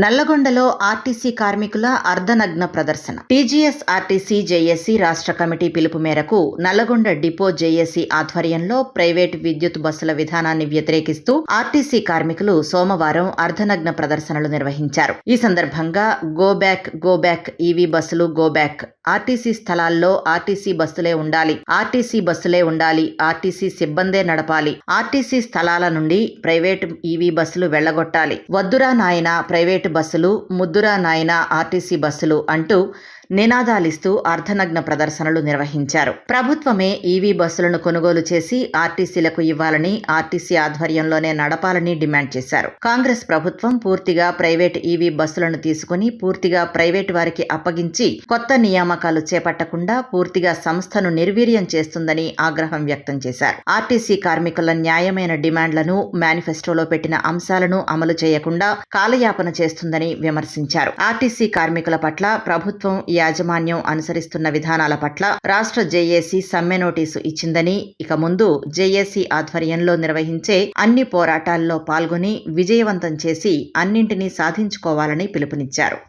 నల్లగొండలో RTC కార్మికుల అర్ధనగ్న ప్రదర్శన. TGS RTC JAC రాష్ట్ర కమిటీ పిలుపు మేరకు నల్లగొండ డిపో జేఏసీ ఆధ్వర్యంలో ప్రైవేటు విద్యుత్ బస్సుల విధానాన్ని వ్యతిరేకిస్తూ ఆర్టీసీ కార్మికులు సోమవారం అర్ధనగ్న ప్రదర్శనలు నిర్వహించారు. ఈ సందర్భంగా గో బ్యాక్ ఈవీ బస్సులు గో బ్యాక్, ఆర్టీసీ స్థలాల్లో ఆర్టీసీ బస్సులే ఉండాలి, ఆర్టీసీ బస్సులే ఉండాలి, ఆర్టీసీ సిబ్బందే నడపాలి, ఆర్టీసీ స్థలాల నుండి ప్రైవేటు ఈవీ బస్సులు వెళ్లగొట్టాలి, వద్దురా నాయనా ప్రైవేటు బస్సులు, ముద్దురా నాయనా ఆర్టీసీ బస్సులు అంటూ నినాదాలిస్తూ అర్ధనగ్న ప్రదర్శనలు నిర్వహించారు. ప్రభుత్వమే ఈవీ బస్సులను కొనుగోలు చేసి ఆర్టీసీలకు ఇవ్వాలని, ఆర్టీసీ ఆధ్వర్యంలోనే నడపాలని డిమాండ్ చేశారు. కాంగ్రెస్ ప్రభుత్వం పూర్తిగా ప్రైవేట్ ఈవీ బస్సులను తీసుకుని పూర్తిగా ప్రైవేటు వారికి అప్పగించి కొత్త నియామకాలు చేపట్టకుండా పూర్తిగా సంస్థను నిర్వీర్యం చేస్తుందని ఆగ్రహం వ్యక్తం చేశారు. ఆర్టీసీ కార్మికుల న్యాయమైన డిమాండ్లను, మేనిఫెస్టోలో పెట్టిన అంశాలను అమలు చేయకుండా కాలయాపన చేస్తుందని విమర్శించారు. ఆర్టీసీ కార్మికుల పట్ల ప్రభుత్వం యాజమాన్యం అనుసరిస్తున్న విధానాల పట్ల రాష్ట్ర జేఏసీ సమ్మె నోటీసు ఇచ్చిందని, ఇక ముందు జేఏసీ ఆధ్వర్యంలో నిర్వహించే అన్ని పోరాటాల్లో పాల్గొని విజయవంతం చేసి అన్నింటినీ సాధించుకోవాలని పిలుపునిచ్చారు.